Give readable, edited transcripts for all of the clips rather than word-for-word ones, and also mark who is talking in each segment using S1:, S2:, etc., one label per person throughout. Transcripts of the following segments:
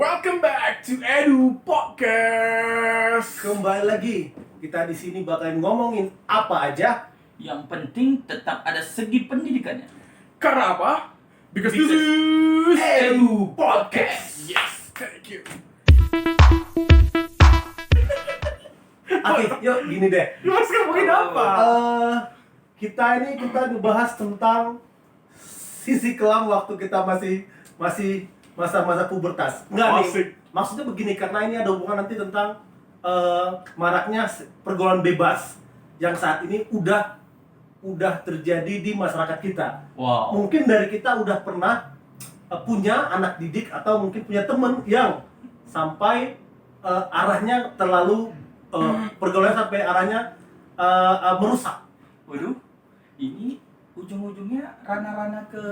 S1: Welcome back to Edu Podcast.
S2: Kembali lagi, kita di sini bakalan ngomongin apa aja.
S3: Yang penting tetap ada segi pendidikannya.
S1: Karena apa? Because this is
S2: Edu Podcast.
S1: Yes, thank you.
S2: Oke, yuk gini deh.
S1: Mas ngomongin apa?
S2: Kita ngebahas tentang sisi kelam waktu kita masih masa-masa pubertas. Enggak
S1: Asik.
S2: nih. Maksudnya begini, karena ini ada hubungan nanti tentang maraknya pergaulan bebas yang saat ini udah terjadi di masyarakat kita.
S3: Wow.
S2: Mungkin dari kita udah pernah punya anak didik atau mungkin punya temen yang sampai arahnya terlalu pergaulan sampai arahnya merusak.
S3: Waduh, ini ujung-ujungnya ranah-ranah ke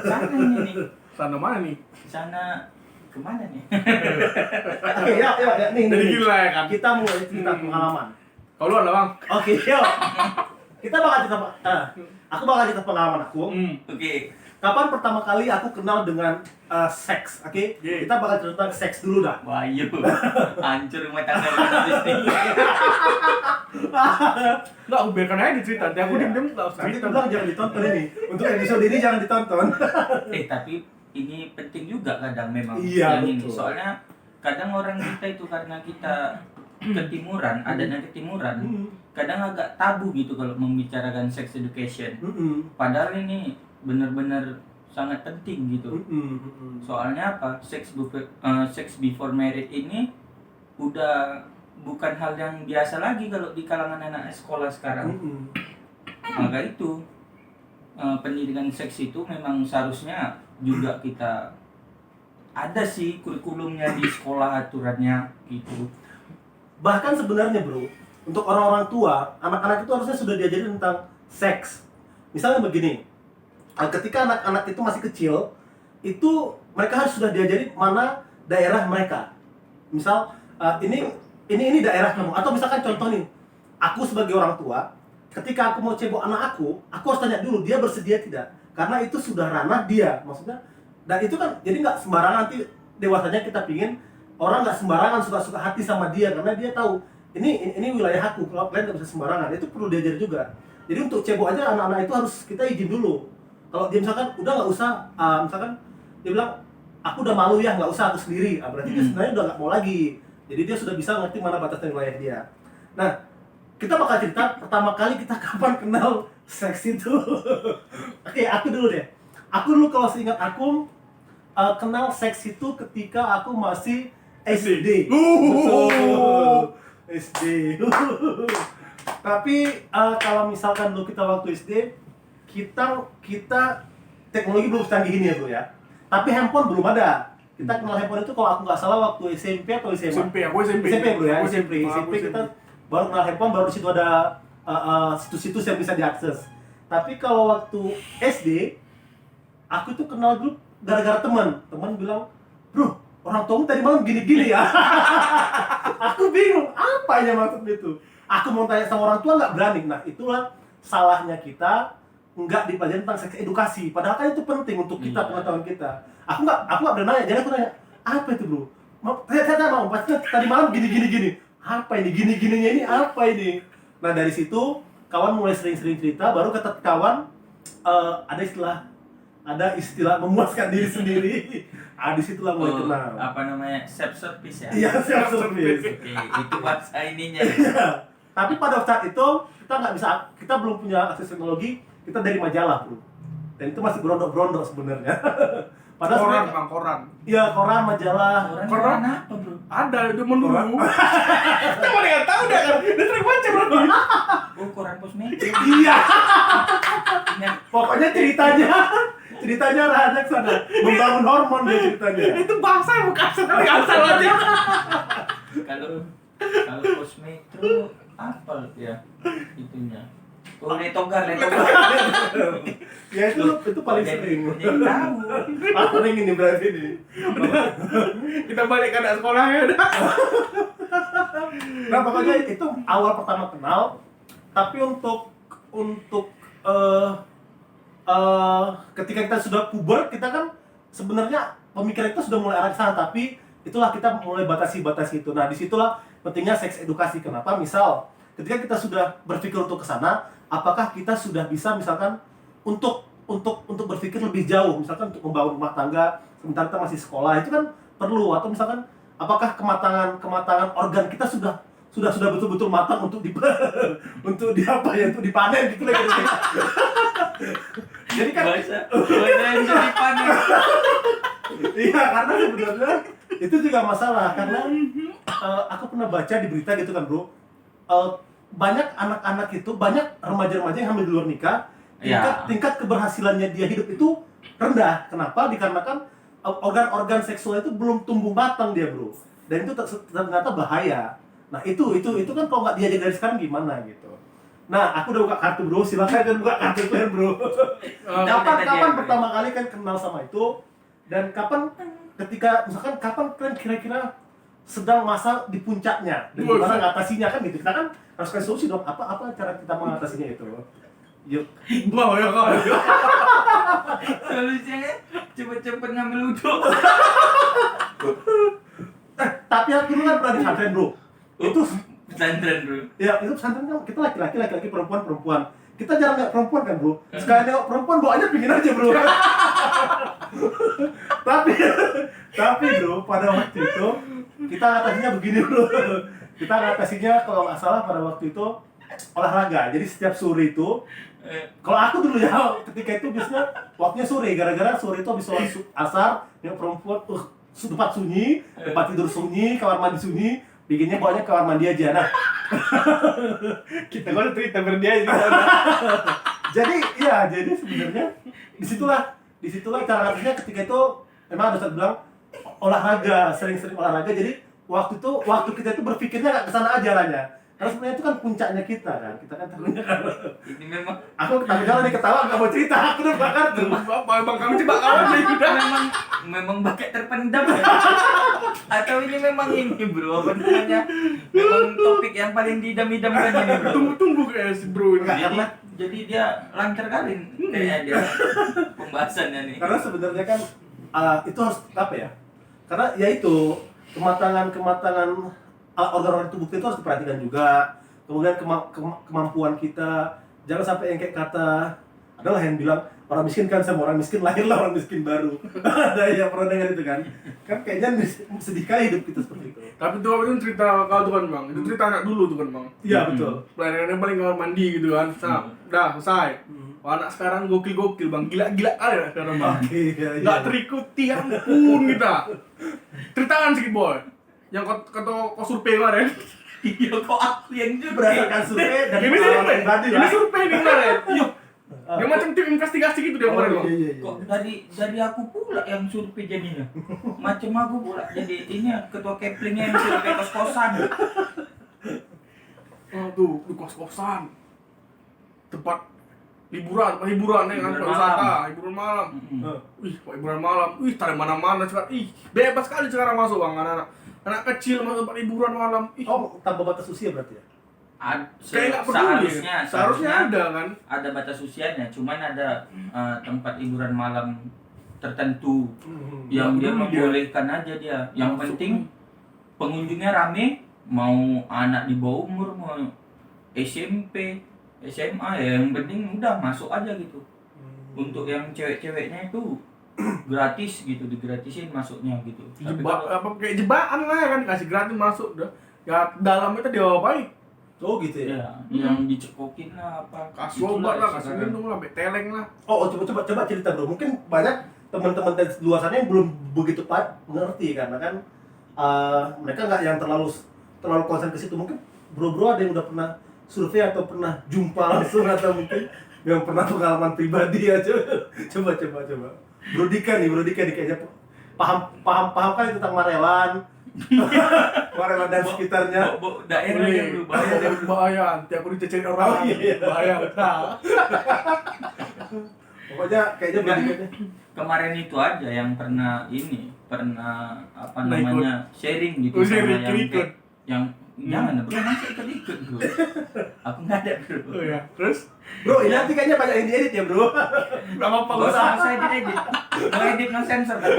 S3: sana ini nih.
S1: Sana mana nih?
S3: Sana kemana nih?
S2: Oke, ya, nih.
S1: Jadi gila ya kan?
S2: Kita mulai cerita pengalaman.
S1: Kalau lu ada bang?
S2: Oke, yuk. Kita bakal cerita, aku bakal cerita pengalaman aku.
S3: Oke.
S2: Kapan pertama kali aku kenal dengan seks, oke?
S1: Oke.
S2: Kita bakal cerita seks dulu dah.
S3: Wah, iya. Hancur rumah tangga ini.
S1: Nggak, aku biarkan aja cerita. Nanti aku diem-diem nggak usah
S2: Nanti
S1: cerita.
S2: aku bilang jangan ditonton ini. Untuk episode ini jangan ditonton.
S3: Tapi ini penting juga kadang memang
S2: Iya,
S3: yang ini.
S2: betul.
S3: Soalnya kadang orang kita itu karena kita ketimuran, adanya ketimuran, kadang agak tabu gitu kalau membicarakan sex education. Padahal ini benar-benar sangat penting gitu. Soalnya apa? Sex before marriage ini udah bukan hal yang biasa lagi kalau di kalangan anak sekolah sekarang. Maka itu pendidikan seks itu memang seharusnya juga kita ada sih kurikulumnya di sekolah, aturannya gitu.
S2: Bahkan sebenarnya bro, untuk orang-orang tua, anak-anak itu harusnya sudah diajarin tentang seks. Misalnya begini, ketika anak-anak itu masih kecil, itu mereka harus sudah diajarin mana daerah mereka. Misal, ini daerah kamu. Atau misalkan contoh nih, aku sebagai orang tua, ketika aku mau cebok anak aku harus tanya dulu, dia bersedia tidak? Karena itu sudah ranah dia, maksudnya. Dan itu kan, jadi nggak sembarangan nanti dewasanya kita pingin orang nggak sembarangan suka hati sama dia, karena dia tahu ini wilayah aku, kalau kalian nggak bisa sembarangan. Itu perlu diajar juga. Jadi untuk cebok aja anak-anak itu harus kita izin dulu. Kalau dia misalkan udah nggak usah, misalkan dia bilang aku udah malu ya, nggak usah, aku sendiri, berarti dia sebenarnya udah nggak mau lagi. Jadi dia sudah bisa ngerti mana batas dan wilayah dia. Nah, kita bakal cerita pertama kali kita kapan kenal seks itu. Oke, aku dulu deh. Aku dulu kalau seingat aku kenal seks itu ketika aku masih SD. Betul. SD. Tapi kalau misalkan dulu kita waktu SD, kita teknologi belum canggih ini ya bro ya. Tapi handphone belum ada. Kita kenal handphone itu kalau aku nggak salah waktu SMP atau SMA.
S1: SMP, aku SMP.
S2: SMP bro ya,
S1: Aku
S2: SMP kita baru kenal handphone, baru di situ ada situs-situs yang bisa diakses. Tapi kalau waktu SD, aku tuh kenal dulu gara-gara teman bilang, bro, orang tuamu tadi malam gini-gini ya. Aku bingung, apa ya maksud itu? Aku mau tanya sama orang tua nggak berani. Nah itulah salahnya kita nggak dipelajari tentang seks edukasi. Padahal kan itu penting untuk kita, pengetahuan kita. Aku nggak berani nanya, jadi aku nanya, apa itu bro? Saya mau, pasti tadi malam gini. Apa ini? Gini-gininya ini apa ini? Nah dari situ kawan mulai sering-sering cerita, baru kata kawan ada istilah memuaskan diri sendiri. Disitulah mulai kenal.
S3: Apa namanya? Self service ya?
S2: Iya, self service.
S3: Oke, itu bahasa ininya.
S2: Tapi pada saat itu kita belum punya akses teknologi, kita dari majalah bro. Dan itu masih berondok-berondok sebenarnya.
S1: Padahal koran.
S2: Iya, koran, majalah.
S3: Koran apa bro?
S1: Ada, itu menunggu. Kita mau nggak tahu dah kan? Dia sering baca bro.
S3: Oh, koran Posmetro.
S2: Iya.
S3: Nah,
S2: Pokoknya ceritanya rahasia ke sana. Membangun hormon dia ceritanya.
S1: Itu bahasa yang bukan asal aja.
S3: kalau Posmetro apa ya itunya? Oh, letogar.
S2: Ya itu paling sering.
S3: Jadi tahu.
S2: Paling ini berarti ini.
S1: Kita balik ke anak sekolah ya udah.
S2: Nah pokoknya itu awal pertama kenal. Tapi untuk ketika kita sudah puber, kita kan sebenarnya pemikiran itu sudah mulai arah ke sana, tapi itulah kita mulai batasi itu. Nah, disitulah pentingnya seks edukasi. Kenapa? Misal ketika kita sudah berpikir untuk ke sana, apakah kita sudah bisa misalkan untuk berpikir lebih jauh, misalkan untuk membangun rumah tangga sementara kita masih sekolah, itu kan perlu. Atau misalkan apakah kematangan organ kita sudah betul-betul matang untuk untuk dipanen gitu lah kira-kira. Jadi kan
S3: bahasa yang bisa dipanen.
S2: iya, karena sebenarnya itu juga masalah, karena aku pernah baca di berita gitu kan, Bro. Banyak anak-anak itu, banyak remaja-remaja yang hamil di luar nikah, tingkat keberhasilannya dia hidup itu rendah. Kenapa? Dikarenakan organ-organ seksual itu belum tumbuh matang dia, Bro. Dan itu ternyata bahaya. Nah, itu kan kalau nggak diajarin dari sekarang gimana gitu. Nah, aku udah buka kartu, Bro. Silakan kan buka kartu kalian, Bro. Kapan pertama kali kan kenal sama itu? Dan kapan ketika misalkan kapan kalian kira-kira sedang masa di puncaknya dan gimana ngatasinya kan gitu. Kita kan harus kasih solusi dong. Apa cara kita mengatasinya itu? Yuk.
S1: Wah, ya kau.
S3: Solusinya cepet-cepet ngambil uduk.
S2: Tapi aku dulu kan pernah di pesantren, Bro. Itu
S3: pesantren, Bro.
S2: ya, itu pesantren kan kita laki-laki, perempuan. Kita jarang lihat perempuan kan, Bro. Sekali nengok perempuan bawaannya pingin aja, Bro. tapi Bro, pada waktu itu kita ngatasinya begini, Bro. Kita ngatasinya kalau nggak salah pada waktu itu olahraga. Jadi setiap sore itu, kalau aku dulu ya, ketika itu biasanya waktunya sore, gara-gara sore itu habis sholat asar, yang perempuan tempat sunyi, tempat tidur sunyi, kamar mandi sunyi, bikinnya pokoknya kamar mandi aja. Nah,
S1: Kita kan cerita berdia sih.
S2: jadi sebenarnya disitulah cara ngatasinya. Ketika itu memang ada bilang olahraga, sering-sering olahraga. Jadi waktu kita itu berpikirnya nggak kesana aja lahnya. Karena sebenarnya itu kan puncaknya kita kan tahunya kan.
S3: Ini memang
S2: Aku kalau diketawa nggak mau cerita, aku udah bakar tuh.
S1: Bang kamu coba kawan sih udah.
S3: memang bakat terpendam ya? Atau ini memang ini, Bro, apa namanya? Memang topik yang paling didam-idamkan ini, Bro.
S1: Tunggu kayak si Bro ini.
S3: Jadi dia lancar kali kayaknya dia pembahasannya nih.
S2: Karena sebenarnya kan itu harus apa ya? Karena ya itu kematangan organ-organ tubuh kita itu harus diperhatikan juga. Kemudian kemampuan kita, jangan sampai yang kayak kata adalah yang bilang orang miskin kan sama orang miskin lahirlah orang miskin baru. Ada ya pernah dengar itu kan? Kan kayaknya sedih kali hidup kita seperti itu.
S1: Tapi tuh itu cerita kau tuh kan Bang. Itu cerita anak dulu tuh kan Bang.
S2: Iya betul.
S1: Pelayanan paling kamar mandi gitu kan. Udah selesai. Anak sekarang gokil Bang. Gila kali ya sekarang Bang.
S2: Iya.
S1: Nggak terikuti, ampun kita. Ceritakan sedikit boy. Yang kau survei kemarin.
S3: Iya, kok aku yang juga
S2: Berdasarkan survei dan
S1: Ini
S2: pengalaman pribadi
S1: Ini
S2: lah.
S1: survei nih kemarin. Yuk. Dia macam tim investigasi gitu dia kemarin Bang.
S2: Iya.
S3: kok dari aku pula yang survei jadinya. Macam aku pula. Jadi ini ketua Keplingnya yang survei kos-kosan.
S1: Oh tuh, di kos-kosan. Tempat hiburan nih kan,
S3: Hiburan
S1: wisata, hiburan malam. Wih, hiburan malam. Wih, dari mana-mana sekarang. Ih, bebas sekali sekarang masuk Bang anak-anak. Anak kecil masuk tempat hiburan malam. Ih,
S2: Oh, tanpa batas usia berarti ya?
S1: kayak nggak peduli. Seharusnya ada kan.
S3: Ada batas usianya, cuman ada tempat hiburan malam tertentu yang dia
S1: peduli dia.
S3: membolehkan aja dia. Yang
S1: Masuk.
S3: penting pengunjungnya rame, mau anak di bawah umur, mau SMP, SMA ya, yang penting udah masuk aja gitu. Untuk yang cewek-ceweknya itu gratis gitu, digratisin masuknya gitu. Tapi
S1: Kayak jebakan lah ya kan, dikasih gratis masuk udah. Ya dalam itu dia apain?
S2: Oh gitu ya?
S3: ya, yang dicekokin lah apa.
S1: Kasih
S3: itulah
S1: obat lah, kasih
S3: sekarang.
S1: minum lah, sampai teleng lah.
S2: Oh, coba cerita bro. Mungkin banyak teman-teman dari luar sana yang belum begitu ngerti karena kan mereka nggak yang terlalu konsen ke situ. Mungkin bro-bro ada yang udah pernah survei atau pernah jumpa langsung atau mungkin yang pernah pengalaman pribadi aja. Coba. Bro Dika nih kayaknya paham kan tentang Marelan. Marelan dan sekitarnya.
S3: Daerahnya
S1: Ini
S3: bahaya.
S1: bahaya, nanti aku dicecerin orang.
S2: Oh, iya.
S1: Bahaya. Nah.
S2: Pokoknya kayaknya Bro Dika nih.
S3: Kemarin itu aja yang pernah apa
S1: Nah,
S3: namanya sharing gitu
S1: Oh,
S3: sama
S1: sharing,
S3: yang
S1: ikut.
S3: yang Jangan bro, masa ikut bro. Aku nggak ada bro.
S1: Oh ya, terus
S2: Bro, ini nanti kayaknya banyak yang diedit ya bro.
S1: nggak apa-apa
S3: Gak
S1: gak
S3: usah
S1: usah.
S3: saya edit. No edit, no sensor kan.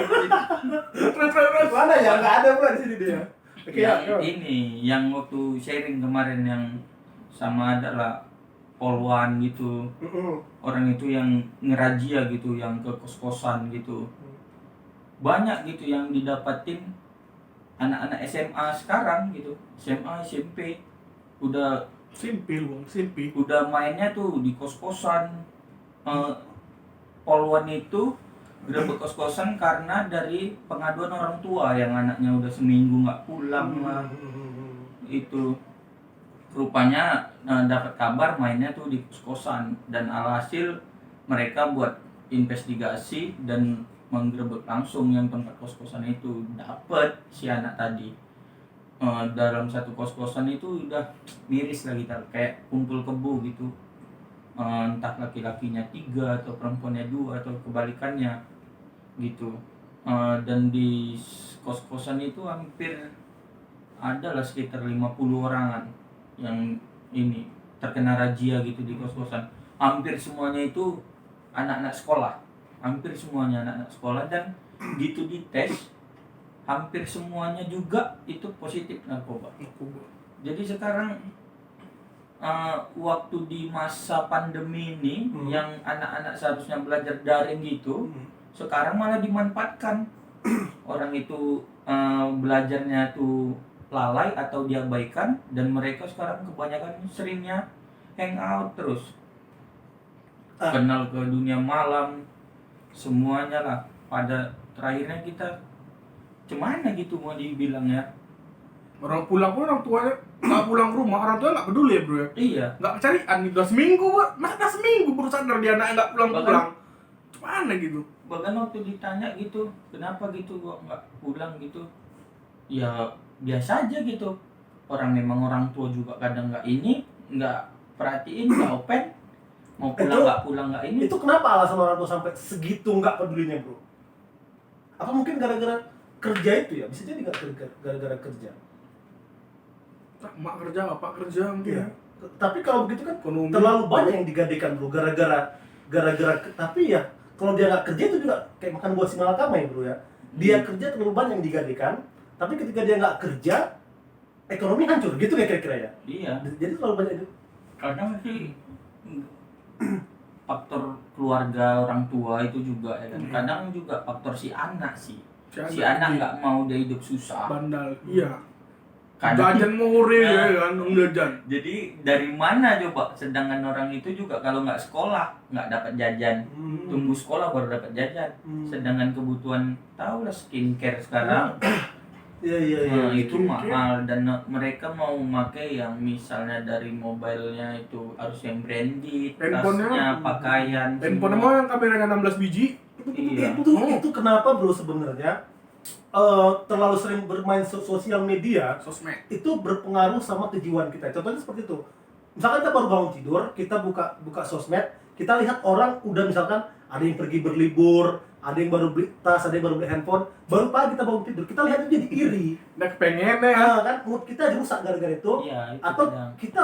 S1: Terus.
S2: Mana ya? Nggak ada bro di sini dia. Oke
S3: Ya,
S2: ya.
S3: ini yang waktu sharing kemarin yang sama adalah polwan gitu. Orang itu yang ngerajia gitu, yang ke kos-kosan gitu. Banyak gitu yang didapatin anak-anak SMA sekarang gitu. SMA, SMP udah
S1: Simpil bang, simpil.
S3: mainnya tuh di kos-kosan. Polwan itu gerebek kos-kosan karena dari pengaduan orang tua yang anaknya udah seminggu nggak pulang lah. Itu rupanya dapat kabar mainnya tuh di kos-kosan, dan alhasil mereka buat investigasi dan menggerebek langsung yang tempat kos-kosan itu. Dapat si anak tadi dalam satu kos-kosan itu udah miris lah kita, kayak kumpul kebo gitu. Entah laki-lakinya 3 atau perempuannya 2 atau kebalikannya gitu. Dan di kos-kosan itu hampir ada lah sekitar 50 orangan yang ini terkena razia gitu di kos-kosan. Hampir semuanya itu anak-anak sekolah, hampir semuanya anak-anak sekolah, dan gitu dites hampir semuanya juga itu positif narkoba. Jadi sekarang waktu di masa pandemi ini yang anak-anak seharusnya belajar daring gitu, sekarang malah dimanfaatkan. Orang itu belajarnya tuh lalai atau diabaikan, dan mereka sekarang kebanyakan seringnya hangout terus. Kenal ke dunia malam semuanya lah. Pada terakhirnya kita gimana gitu mau dibilang ya.
S1: Orang pulang pun orang tuanya nggak pulang ke rumah, orang tua nggak peduli ya bro ya.
S3: Iya.
S1: Nggak carian nih, udah seminggu bro. Masa udah seminggu baru sadar dia anaknya nggak pulang-pulang. Gimana gitu?
S3: Bahkan waktu ditanya gitu, kenapa gitu kok nggak pulang gitu, ya biasa aja gitu. Orang memang orang tua juga kadang nggak perhatiin, nggak open, mau pulang nggak pulang nggak ini.
S2: Itu kenapa alasan orang tua sampai segitu nggak pedulinya bro? Apa mungkin gara-gara kerja itu ya? Bisa jadi nggak gara-gara kerja?
S1: Mak kerja, bapak kerja mungkin.
S2: Iya. Tapi kalau begitu kan
S1: Ekonomi.
S2: terlalu banyak yang digadekan bro, gara-gara tapi ya kalau dia nggak kerja itu juga kayak makan buah si malakama ya bro ya. Dia kerja terlalu banyak yang digadekan, tapi ketika dia nggak kerja ekonomi hancur gitu ya kira-kira ya.
S3: Iya.
S2: Jadi terlalu banyak itu.
S3: Karena masih faktor keluarga orang tua itu juga ya kan. Kadang juga faktor si anak sih. Si anak nggak mau dia hidup susah.
S1: Bandal. Iya.
S3: Kadang-
S1: Jajan more ya kan, jajan.
S3: Jadi dari mana coba? Sedangkan orang itu juga kalau nggak sekolah nggak dapat jajan, tunggu sekolah baru dapat jajan. Sedangkan kebutuhan tahu lah skincare sekarang
S2: Iya.
S3: itu mahal, dan mereka mau pakai yang misalnya dari mobilenya itu harus yang branded, tasnya, pakaian,
S1: Handphone
S3: semua.
S1: emang yang kameranya 16 biji.
S3: Iya.
S2: Itu kenapa bro sebenarnya terlalu sering bermain sosial media
S1: Sosmed.
S2: itu berpengaruh sama kejiwaan kita. Contohnya seperti itu. Misalkan kita baru bangun tidur, kita buka sosmed, kita lihat orang udah misalkan ada yang pergi berlibur, ada yang baru beli tas, ada yang baru beli handphone, baru pagi kita bangun tidur, kita lihat itu jadi iri.
S1: Nah kepengen ya.
S2: Kan mood kita rusak gara-gara itu.
S3: Iya, itu
S2: Atau
S3: kadang.
S2: kita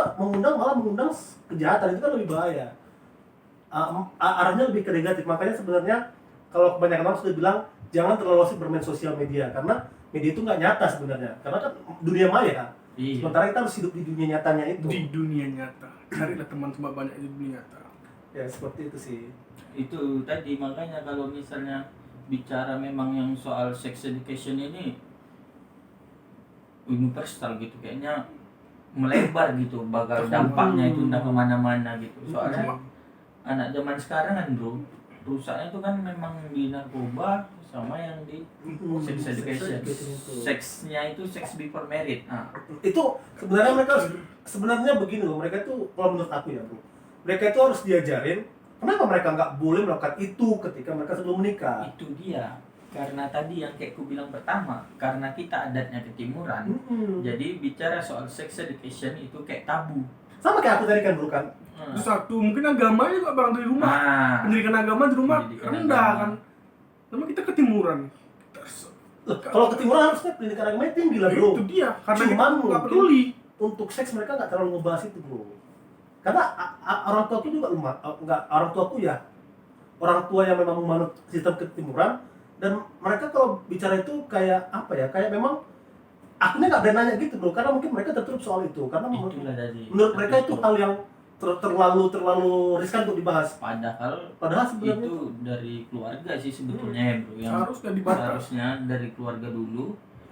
S2: malah mengundang kejahatan, itu kan lebih bahaya. Arahnya lebih ke negatif. Makanya sebenarnya kalau kebanyakan orang sudah bilang jangan terlalu asik bermain sosial media, karena media itu nggak nyata sebenarnya, karena kan dunia maya.
S3: Iya.
S2: Sementara kita harus hidup di dunia nyatanya itu.
S1: Di dunia nyata. Carilah teman sebab banyak di dunia nyata.
S2: Ya seperti itu sih.
S3: Itu tadi makanya kalau misalnya bicara memang yang soal sex education ini universal gitu, kayaknya melebar gitu bakal dampaknya itu udah kemana-mana gitu. Soalnya anak zaman sekarang kan bro, rusaknya itu kan memang di narkoba sama yang di sex education. Seksnya itu sex before married. Nah,
S2: Itu sebenarnya begini loh, mereka itu kalau menurut aku ya bro, mereka itu harus diajarin kenapa mereka nggak boleh melakukan itu ketika mereka sebelum menikah.
S3: itu dia. Karena tadi yang kayak ku bilang pertama, karena kita adatnya ketimuran, jadi bicara soal sex education itu kayak tabu.
S2: Sama kayak aku tadi kan bro kan.
S1: Terus satu, mungkin agamanya juga bang dari rumah.
S3: Nah,
S1: Pendidikan agama di rumah
S3: Pendidikan
S1: rendah
S3: agama.
S1: kan. Sama kita ketimuran.
S2: Loh, kalau ketimuran harusnya pendidikan agamanya tinggi lah bro.
S1: Itu dia, karena
S2: Cuman
S1: kita nggak
S2: mungkin-
S1: peduli.
S2: untuk seks mereka nggak terlalu ngebahas itu bro. Karena orang tuaku juga nggak, orang tuaku ya orang tua yang memang memanut sistem ketimuran, dan mereka kalau bicara itu kayak apa ya, kayak memang akunya nggak berani nanya gitu bro, karena mungkin mereka tertutup soal itu, karena
S3: Itulah dari
S2: menurut mereka itu hal yang terlalu riskan untuk dibahas.
S3: Padahal
S2: sebenarnya
S3: itu dari keluarga sih sebetulnya ya bro, yang
S1: Seharusnya dibahas.
S3: seharusnya dari keluarga dulu,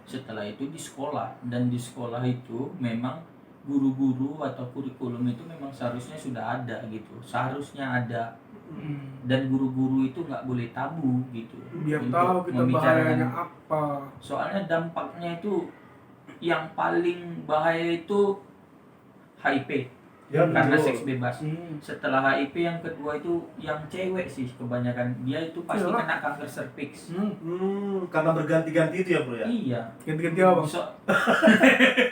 S3: setelah itu di sekolah, dan di sekolah itu memang guru-guru atau kurikulum itu memang seharusnya sudah ada gitu, seharusnya ada, dan guru-guru itu nggak boleh tabu gitu
S1: Biar
S3: untuk
S1: tahu kita
S3: membicarakan.
S1: bahayanya apa.
S3: Soalnya dampaknya itu yang paling bahaya itu HIV,
S2: Ya,
S3: karena
S2: betul.
S3: seks bebas. Setelah HIV yang kedua itu yang cewek sih kebanyakan, dia itu pasti
S1: Iyalah.
S3: kena kanker serviks.
S2: Karena berganti-ganti itu ya bro ya.
S3: Iya.
S1: Ganti-ganti apa?
S3: So,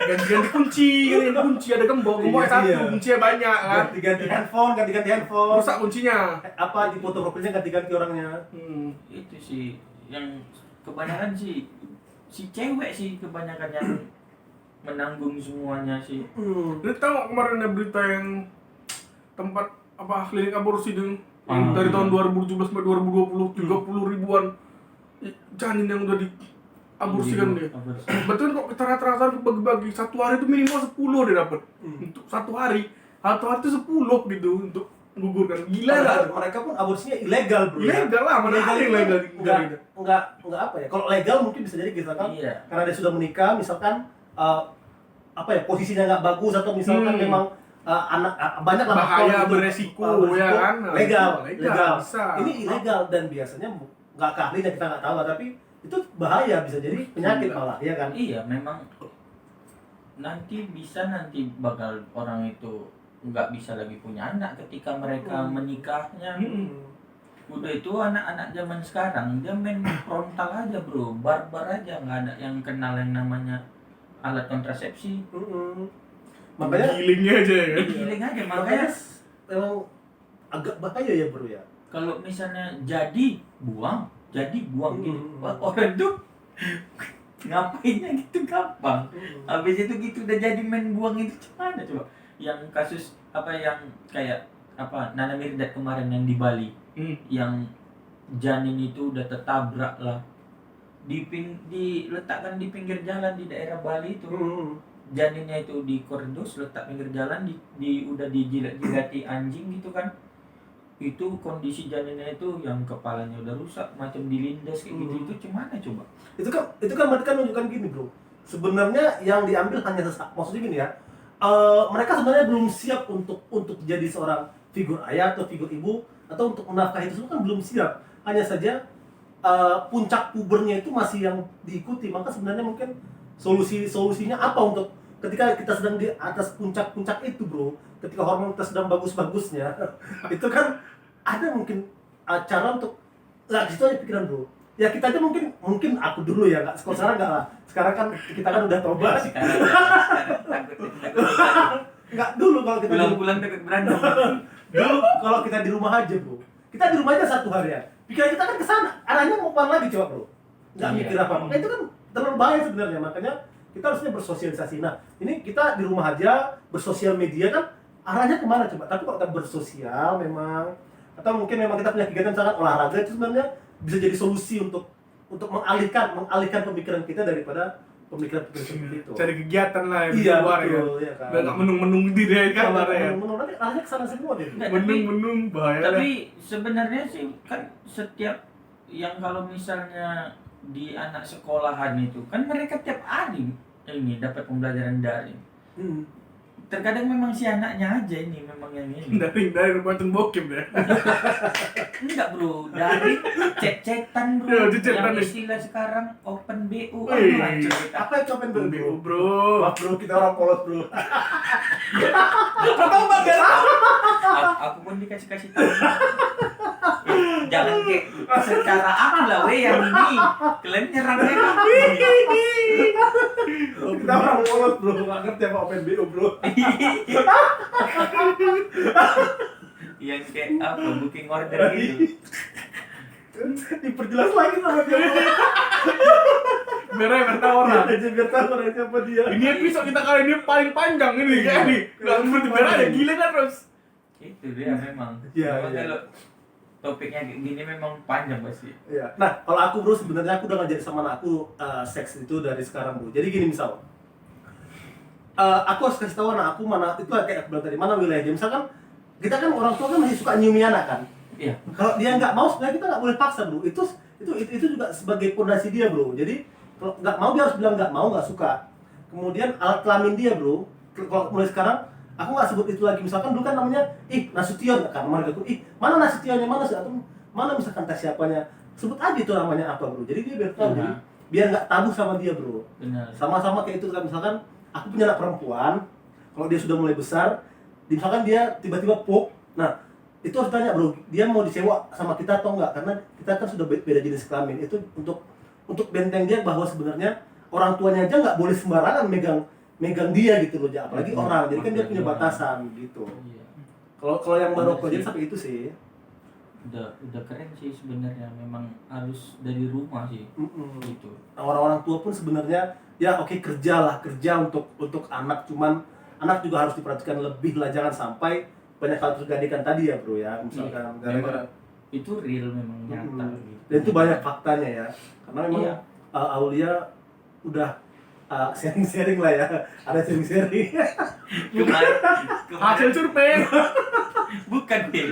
S1: Ganti-ganti kunci, ada gembok
S2: Iya,
S1: satu,
S2: iya.
S1: kuncinya banyak kan.
S2: Ganti-ganti handphone.
S1: Rusak kuncinya.
S2: Apa di foto profilnya ganti-ganti orangnya.
S3: itu sih yang kebanyakan sih si cewek sih kebanyakan yang menanggung semuanya sih.
S1: Lu tahu nggak kemarin ada berita yang tempat apa klinik aborsi dari tahun 2017 sampai 2020 30 ribuan janin yang udah diaborsikan dia.
S3: Aborsi.
S1: Betul kok kita rata-rata bagi-bagi satu hari itu minimal 10 dia dapat untuk satu hari itu 10 gitu untuk menggugurkan. Gila
S2: Padahal
S1: lah.
S2: mereka pun aborsinya ilegal bro.
S1: Ilegal lah, mana ada yang legal di negara ini.
S2: Enggak apa ya. Kalau legal mungkin bisa jadi misalkan
S3: Iya.
S2: karena dia sudah menikah, misalkan apa ya, posisinya nggak bagus, atau misalkan memang banyak lah
S1: Bahaya,
S2: faktor gitu,
S1: beresiko, ya kan?
S2: legal.
S1: Bisa.
S2: Ini ilegal dan biasanya nggak keahliannya kita nggak tahu, tapi itu bahaya, bisa jadi penyakit malah, ya kan?
S3: Iya, memang nanti bakal orang itu nggak bisa lagi punya anak ketika mereka menikahnya. Udah itu anak-anak zaman sekarang dia main frontal aja bro, barbar aja, nggak ada yang kenal yang namanya alat kontrasepsi.
S2: Makanya
S1: Gilingnya aja ya kan.
S3: Giling aja,
S2: makanya
S3: makanya
S2: emang agak bahaya ya bro ya.
S3: kalau misalnya jadi buang gitu. Wah, orang tuh ngapainnya gitu gampang. Habis itu gitu udah jadi main buang itu gimana coba? Yang kasus apa yang kayak apa Nana Mirdad kemarin yang di Bali, yang janin itu udah tertabrak lah, diletakkan di pinggir jalan di daerah Bali itu. Janinnya itu di kordus, letak pinggir jalan, udah dijilat-jilati anjing gitu kan. Itu kondisi janinnya itu yang kepalanya udah rusak, macam dilindas kayak gitu. Itu gimana coba?
S2: Itu kan berarti kan menunjukkan gini bro, sebenarnya yang diambil hanya maksudnya gini ya, mereka sebenarnya belum siap untuk jadi seorang figur ayah atau figur ibu, atau untuk menafkahi itu semua kan belum siap. Hanya saja puncak pubernya itu masih yang diikuti. Maka sebenarnya mungkin solusinya apa untuk ketika kita sedang di atas puncak itu bro, ketika hormon kita sedang bagus-bagusnya itu kan ada mungkin cara untuk situ aja pikiran bro. Ya kita aja mungkin aku dulu ya, nggak sekarang nggak lah. Sekarang kan kita kan udah tobat.
S3: Sekarang takut.
S2: Nggak dulu kalau kita
S3: Pulang-pulang takut berantem.
S2: dulu kalau kita di rumah aja bro, kita di rumah aja satu hari ya, pikiran kita kan kesana, arahnya mau kemana lagi coba bro, nggak
S3: Iya.
S2: mikir apa. Nah, itu kan terlalu bahaya sebenarnya. Makanya kita harusnya bersosialisasi. Nah ini kita di rumah aja bersosial media kan arahnya kemana coba. Tapi kalau kita bersosial memang, atau mungkin memang kita punya kegiatan misalkan olahraga, itu sebenarnya bisa jadi solusi untuk mengalihkan pemikiran kita daripada pemikiran seperti itu.
S1: Cari kegiatan lah yang di
S2: Iya
S1: luar ya.
S2: betul ya kan.
S1: Udah nggak menung-menung di diri kan lah ya.
S2: Nanti arahnya kesana semua deh.
S3: Nggak, tapi-
S1: Menung-menung bahaya dah.
S3: Tapi sebenarnya sih kan setiap yang kalau misalnya di anak sekolahan itu kan mereka tiap hari ini dapat pembelajaran daring. Terkadang memang si anaknya aja ini memang yang ini.
S1: Dari rumah bokep ya.
S3: Enggak bro, dari chat-chatan bro.
S1: Ya, chat-chatan
S3: Yang
S1: nih.
S3: istilah sekarang open BO.
S1: Wih.
S2: Apa yang cobain bro?
S1: BO bro.
S2: Wah bro, kita orang polos bro.
S3: Aku pun dikasih tahu. Jangan kayak secara aku lah weh yang ini. Kalian nyerangnya kan.
S2: Kita orang polos bro, nggak ngerti apa open BO bro.
S3: Yang kayak apa booking order gitu.
S2: Diperjelas lagi sama dia bro.
S1: merah biar tahu orang.
S2: aja biar tahu orang siapa dia.
S1: Ini episode kita kali ini paling panjang ini kayak nih. Nggak berhenti merah ya gila kan terus.
S3: Itu dia memang.
S2: Iya,
S3: Memang
S2: iya.
S3: kalau topiknya kayak gini memang panjang pasti.
S2: Iya. Nah, kalau aku bro sebenarnya aku udah ngajarin sama anak aku seks itu dari sekarang bro. Jadi gini misal, aku harus kasih tahu anak aku mana itu kayak aku bilang tadi mana wilayahnya. Misalkan kita kan orang tua kan masih suka nyiumi anak kan.
S3: Iya.
S2: Kalau dia nggak mau sebenarnya kita nggak boleh paksa bro. Itu juga sebagai fondasi dia bro. Jadi kalau nggak mau dia harus bilang nggak mau nggak suka. Kemudian alat kelamin dia bro. Kalau mulai sekarang aku nggak sebut itu lagi. Misalkan dulu kan namanya Nasution kan mereka tuh mana Nasutionnya mana sih atau mana misalkan tes siapanya sebut aja itu namanya apa bro. Jadi dia biar tahu
S3: Iya.
S2: jadi biar nggak tabu sama dia bro.
S3: Benar.
S2: Sama-sama kayak itu kan misalkan aku punya anak perempuan kalau dia sudah mulai besar misalkan dia tiba-tiba pop nah itu harus tanya bro dia mau disewa sama kita atau enggak karena kita kan sudah beda jenis kelamin itu untuk benteng dia bahwa sebenarnya orang tuanya aja nggak boleh sembarangan megang dia gitu loh apalagi orang jadi kan dia punya batasan gitu
S3: Iya.
S2: kalau yang baru aku
S3: Bener
S2: ajarin
S3: sih.
S2: sampai itu sih
S3: Udah keren sih sebenarnya, memang harus dari rumah sih. Gitu.
S2: orang-orang tua pun sebenarnya ya oke kerja untuk anak cuman anak juga harus diperhatikan lebih lah jangan sampai banyak hal terjadi kan tadi ya bro ya misalkan
S3: Iya,
S2: gara-gara
S3: itu real memang nyata gitu.
S2: dan itu banyak faktanya ya karena memang
S3: Iya.
S2: Aulia udah sharing-sharing lah ya ada sharing-sharing
S3: Kemarin
S1: Hasil survei.
S3: bukan deh.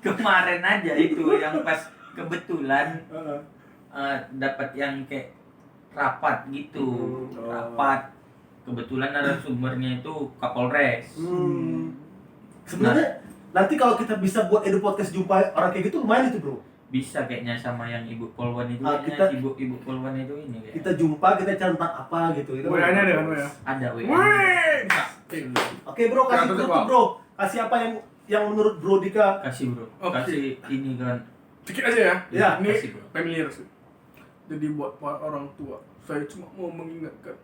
S3: Kemarin aja itu yang pas kebetulan dapat yang kayak rapat gitu.
S2: Oh.
S3: Rapat. Kebetulan ada sumbernya itu Kapolres.
S2: Sebenarnya nanti kalau kita bisa buat edu podcast jumpa orang kayak gitu lumayan itu bro
S3: Bisa kayaknya sama yang Ibu Polwan itu,
S2: kita-
S3: kayaknya ibu Polwan itu ini kayak.
S2: kita jumpa kita cari tentang apa gitu
S1: WA-nya ada kan WA.
S3: Ada WA.
S1: Wih.
S2: oke bro kasih
S1: Terus,
S2: tutup
S1: Pak.
S2: bro kasih apa yang menurut bro Dika
S3: Kasih bro.
S1: Oke.
S3: Kasih ini kan.
S1: Sedikit aja ya.
S2: Ya,
S1: Ini
S3: kasih, bro.
S1: familiar sih. Jadi buat para orang tua, saya cuma mau mengingatkan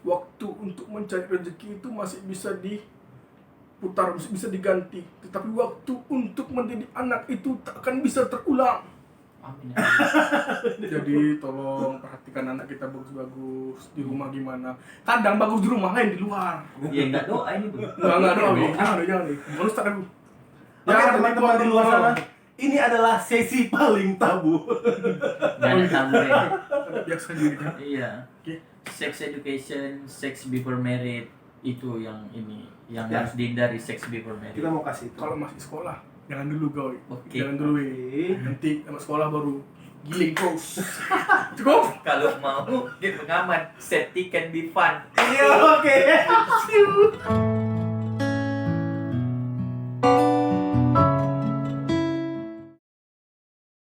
S1: waktu untuk mencari rezeki itu masih bisa diputar, masih bisa diganti. Tetapi waktu untuk mendidik anak itu tak akan bisa terulang.
S3: Amin.
S1: Jadi tolong perhatikan anak kita bagus-bagus di rumah gimana. Kadang bagus di rumah lain di luar.
S3: Ya enggak doa ini bro.
S1: Enggak doa, jangan deh. Bonus tak dulu.
S2: Oke teman-teman di luar sana ini adalah sesi paling tabu
S3: Gak ada tamu ya.
S1: Biasa sendiri kan.
S3: Iya.
S1: Oke.
S3: Sex education, sex before married itu yang ini yang
S2: Ya.
S3: harus dihindari, sex before married.
S2: kita mau kasih itu
S1: Kalau masih sekolah, jangan dulu kau.
S3: Oke.
S1: Jangan dulu.
S2: Oke.
S1: Nanti anak sekolah baru giling terus. Cukup?
S3: Kalau mau dia pengaman, safety can be fun.
S2: Iya, oke.